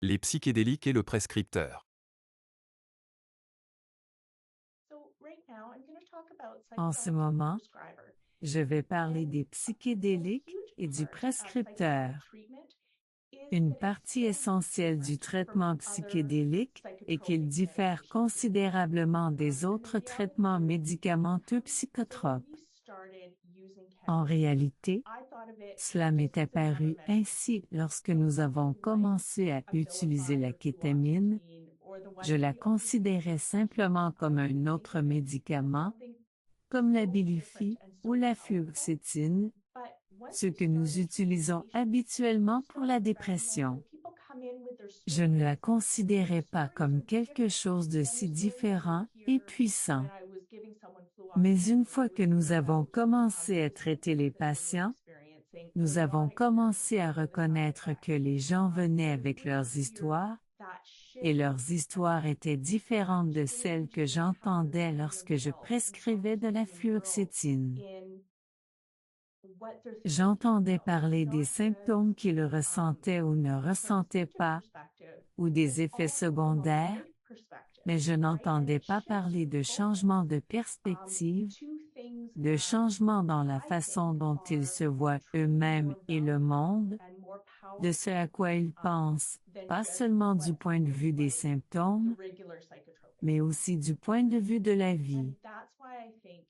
Les psychédéliques et le prescripteur. En ce moment, je vais parler des psychédéliques et du prescripteur. Une partie essentielle du traitement psychédélique est qu'il diffère considérablement des autres traitements médicamenteux psychotropes. En réalité, cela m'est apparu ainsi lorsque nous avons commencé à utiliser la kétamine. Je la considérais simplement comme un autre médicament, comme la Bilufi ou la fluoxétine, ce que nous utilisons habituellement pour la dépression. Je ne la considérais pas comme quelque chose de si différent et puissant. Mais une fois que nous avons commencé à traiter les patients, nous avons commencé à reconnaître que les gens venaient avec leurs histoires, et leurs histoires étaient différentes de celles que j'entendais lorsque je prescrivais de la fluoxétine. J'entendais parler des symptômes qu'ils ressentaient ou ne ressentaient pas, ou des effets secondaires, mais je n'entendais pas parler de changement de perspective, de changement dans la façon dont ils se voient eux-mêmes et le monde, de ce à quoi ils pensent, pas seulement du point de vue des symptômes, mais aussi du point de vue de la vie.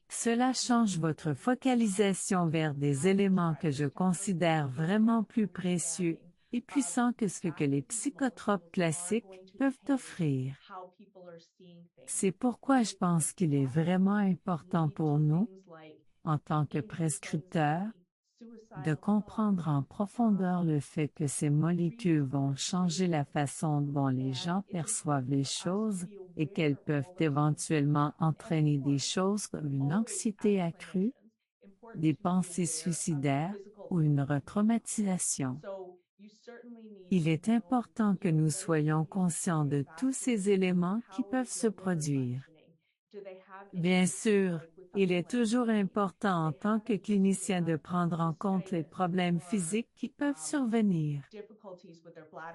Cela change votre focalisation vers des éléments que je considère vraiment plus précieux et puissants que ce que les psychotropes classiques peuvent offrir. C'est pourquoi je pense qu'il est vraiment important pour nous, en tant que prescripteurs, de comprendre en profondeur le fait que ces molécules vont changer la façon dont les gens perçoivent les choses et qu'elles peuvent éventuellement entraîner des choses comme une anxiété accrue, des pensées suicidaires ou une retraumatisation. Il est important que nous soyons conscients de tous ces éléments qui peuvent se produire. Bien sûr, il est toujours important en tant que clinicien de prendre en compte les problèmes physiques qui peuvent survenir.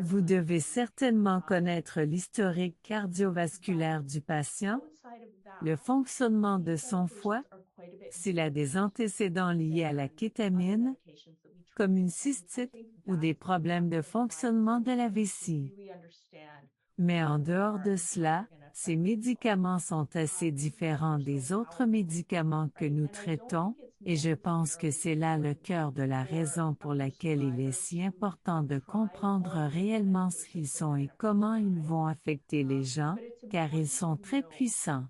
Vous devez certainement connaître l'historique cardiovasculaire du patient, le fonctionnement de son foie, s'il a des antécédents liés à la kétamine, comme une cystite ou des problèmes de fonctionnement de la vessie. Mais en dehors de cela, ces médicaments sont assez différents des autres médicaments que nous traitons, et je pense que c'est là le cœur de la raison pour laquelle il est si important de comprendre réellement ce qu'ils sont et comment ils vont affecter les gens, car ils sont très puissants.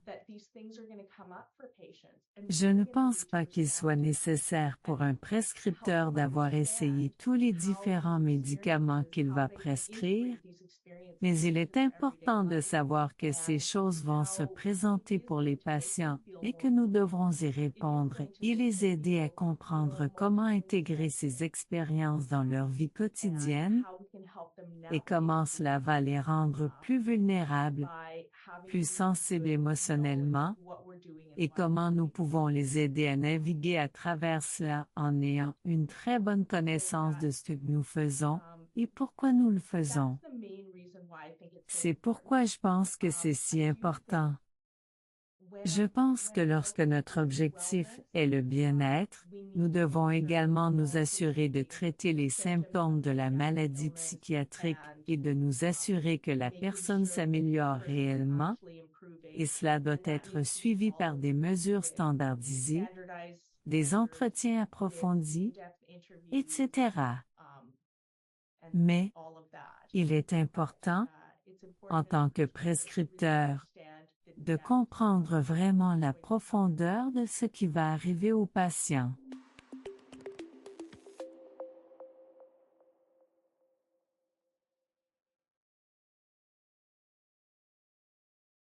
Je ne pense pas qu'il soit nécessaire pour un prescripteur d'avoir essayé tous les différents médicaments qu'il va prescrire, mais il est important de savoir que ces choses vont se présenter pour les patients et que nous devrons y répondre et les aider à comprendre comment intégrer ces expériences dans leur vie quotidienne et comment cela va les rendre plus vulnérables, plus sensibles émotionnellement, et comment nous pouvons les aider à naviguer à travers cela en ayant une très bonne connaissance de ce que nous faisons et pourquoi nous le faisons. C'est pourquoi je pense que c'est si important. Je pense que lorsque notre objectif est le bien-être, nous devons également nous assurer de traiter les symptômes de la maladie psychiatrique et de nous assurer que la personne s'améliore réellement, et cela doit être suivi par des mesures standardisées, des entretiens approfondis, etc. Mais, il est important, en tant que prescripteur, de comprendre vraiment la profondeur de ce qui va arriver au patient.